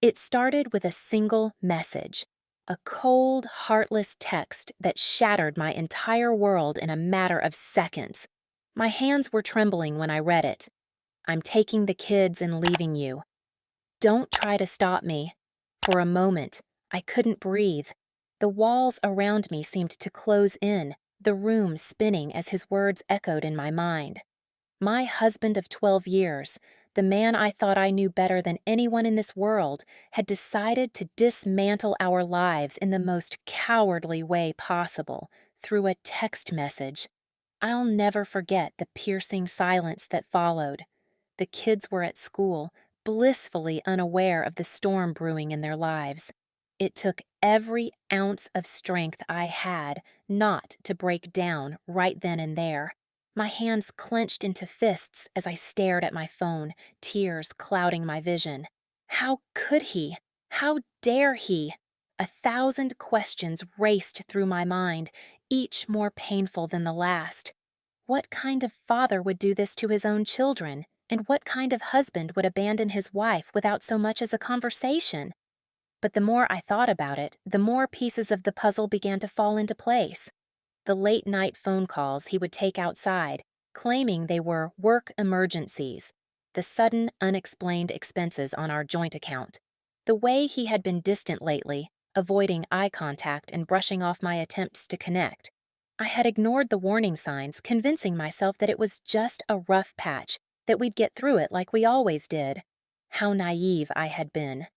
It started with a single message, a cold, heartless text that shattered my entire world in a matter of seconds. My hands were trembling when I read it. "I'm taking the kids and leaving you. Don't try to stop me." For a moment, I couldn't breathe. The walls around me seemed to close in, the room spinning as his words echoed in my mind. My husband of 12 years, the man I thought I knew better than anyone in this world, had decided to dismantle our lives in the most cowardly way possible, through a text message. I'll never forget the piercing silence that followed. The kids were at school, blissfully unaware of the storm brewing in their lives. It took every ounce of strength I had not to break down right then and there. My hands clenched into fists as I stared at my phone, tears clouding my vision. How could he? How dare he? 1,000 questions raced through my mind, each more painful than the last. What kind of father would do this to his own children? And what kind of husband would abandon his wife without so much as a conversation? But the more I thought about it, the more pieces of the puzzle began to fall into place. The late-night phone calls he would take outside, claiming they were work emergencies, the sudden, unexplained expenses on our joint account, the way he had been distant lately, avoiding eye contact and brushing off my attempts to connect. I had ignored the warning signs, convincing myself that it was just a rough patch, that we'd get through it like we always did. How naive I had been.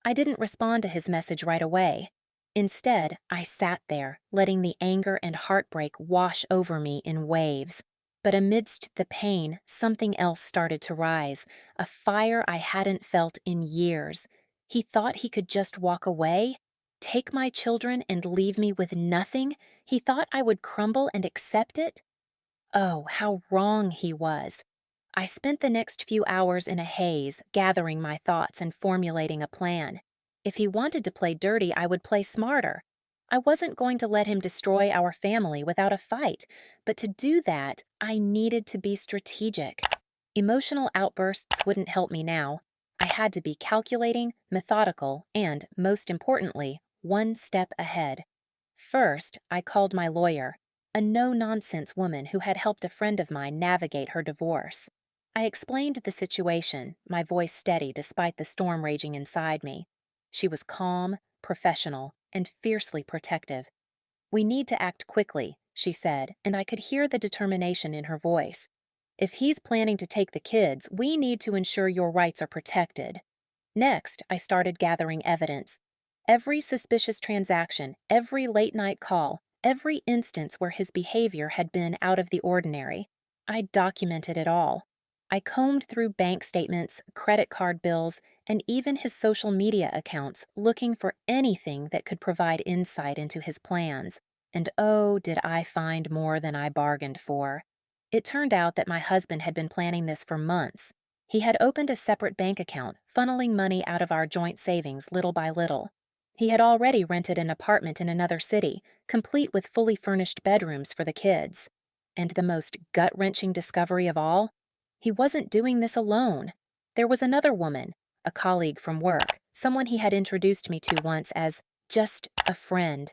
I didn't respond to his message right away. Instead, I sat there, letting the anger and heartbreak wash over me in waves. But amidst the pain, something else started to rise, a fire I hadn't felt in years. He thought he could just walk away, take my children and leave me with nothing. He thought I would crumble and accept it. Oh, how wrong he was. I spent the next few hours in a haze, gathering my thoughts and formulating a plan. If he wanted to play dirty, I would play smarter. I wasn't going to let him destroy our family without a fight, but to do that, I needed to be strategic. Emotional outbursts wouldn't help me now. I had to be calculating, methodical, and, most importantly, one step ahead. First, I called my lawyer, a no-nonsense woman who had helped a friend of mine navigate her divorce. I explained the situation, my voice steady despite the storm raging inside me. She was calm, professional, and fiercely protective. "We need to act quickly," she said, and I could hear the determination in her voice. "If he's planning to take the kids, we need to ensure your rights are protected." Next, I started gathering evidence. Every suspicious transaction, every late-night call, every instance where his behavior had been out of the ordinary. I documented it all. I combed through bank statements, credit card bills, and even his social media accounts, looking for anything that could provide insight into his plans. And oh, did I find more than I bargained for. It turned out that my husband had been planning this for months. He had opened a separate bank account, funneling money out of our joint savings little by little. He had already rented an apartment in another city, complete with fully furnished bedrooms for the kids. And the most gut-wrenching discovery of all? He wasn't doing this alone. There was another woman, a colleague from work, someone he had introduced me to once as just a friend.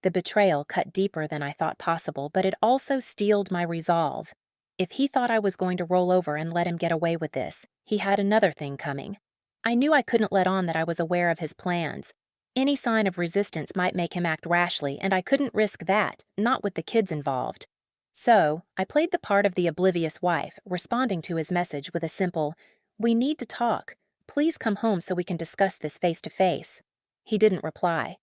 The betrayal cut deeper than I thought possible, but it also steeled my resolve. If he thought I was going to roll over and let him get away with this, he had another thing coming. I knew I couldn't let on that I was aware of his plans. Any sign of resistance might make him act rashly, and I couldn't risk that, not with the kids involved. So, I played the part of the oblivious wife, responding to his message with a simple, "We need to talk. Please come home so we can discuss this face to face." He didn't reply.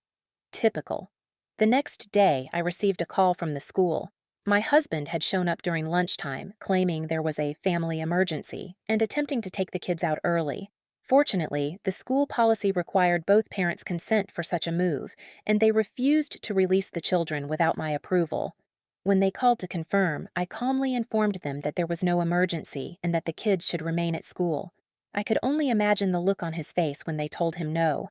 Typical. The next day, I received a call from the school. My husband had shown up during lunchtime, claiming there was a family emergency, and attempting to take the kids out early. Fortunately, the school policy required both parents' consent for such a move, and they refused to release the children without my approval. When they called to confirm, I calmly informed them that there was no emergency and that the kids should remain at school. I could only imagine the look on his face when they told him no.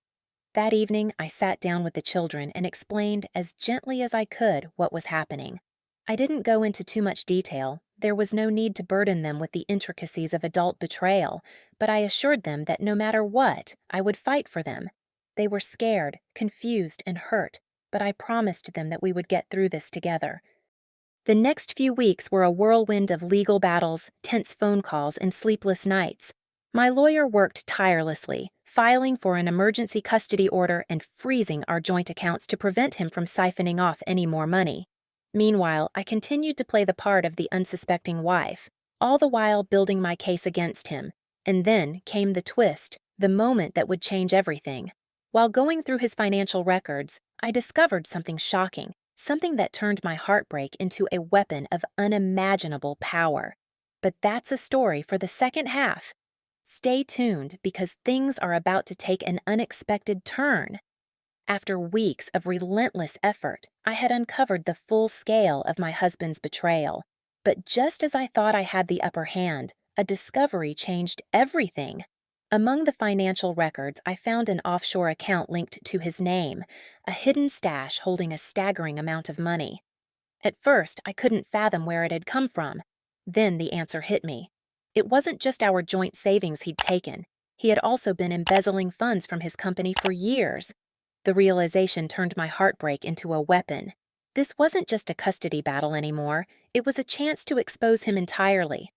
That evening, I sat down with the children and explained as gently as I could what was happening. I didn't go into too much detail, There was no need to burden them with the intricacies of adult betrayal, but I assured them that no matter what, I would fight for them. They were scared, confused, and hurt, but I promised them that we would get through this together. The next few weeks were a whirlwind of legal battles, tense phone calls, and sleepless nights. My lawyer worked tirelessly, filing for an emergency custody order and freezing our joint accounts to prevent him from siphoning off any more money. Meanwhile, I continued to play the part of the unsuspecting wife, all the while building my case against him. And then came the twist, the moment that would change everything. While going through his financial records, I discovered something shocking, something that turned my heartbreak into a weapon of unimaginable power. But that's a story for the second half. Stay tuned because things are about to take an unexpected turn. After weeks of relentless effort, I had uncovered the full scale of my husband's betrayal. But just as I thought I had the upper hand, a discovery changed everything. Among the financial records, I found an offshore account linked to his name, a hidden stash holding a staggering amount of money. At first, I couldn't fathom where it had come from. Then the answer hit me. It wasn't just our joint savings he'd taken. He had also been embezzling funds from his company for years. The realization turned my heartbreak into a weapon. This wasn't just a custody battle anymore. It was a chance to expose him entirely.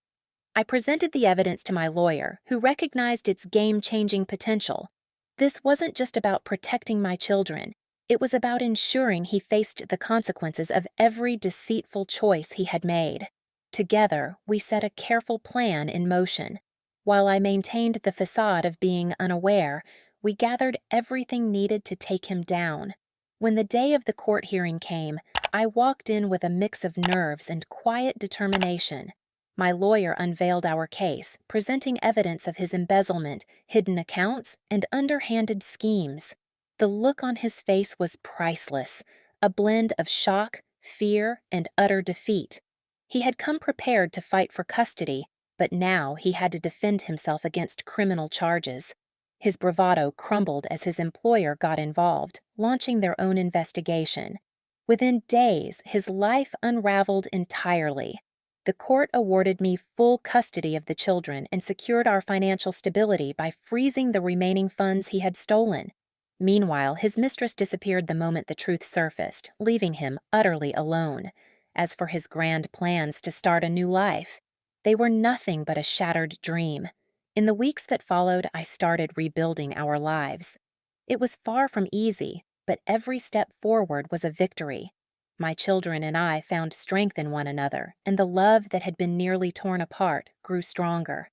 I presented the evidence to my lawyer, who recognized its game-changing potential. This wasn't just about protecting my children. It was about ensuring he faced the consequences of every deceitful choice he had made. Together, we set a careful plan in motion. While I maintained the facade of being unaware, we gathered everything needed to take him down. When the day of the court hearing came, I walked in with a mix of nerves and quiet determination. My lawyer unveiled our case, presenting evidence of his embezzlement, hidden accounts, and underhanded schemes. The look on his face was priceless, a blend of shock, fear, and utter defeat. He had come prepared to fight for custody, but now he had to defend himself against criminal charges. His bravado crumbled as his employer got involved, launching their own investigation. Within days, his life unraveled entirely. The court awarded me full custody of the children and secured our financial stability by freezing the remaining funds he had stolen. Meanwhile, his mistress disappeared the moment the truth surfaced, leaving him utterly alone. As for his grand plans to start a new life, they were nothing but a shattered dream. In the weeks that followed, I started rebuilding our lives. It was far from easy, but every step forward was a victory. My children and I found strength in one another, and the love that had been nearly torn apart grew stronger.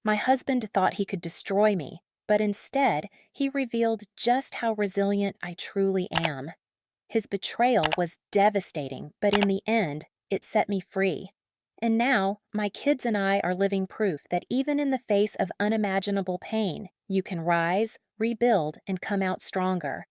My husband thought he could destroy me, but instead, he revealed just how resilient I truly am. His betrayal was devastating, but in the end, it set me free. And now, my kids and I are living proof that even in the face of unimaginable pain, you can rise, rebuild, and come out stronger.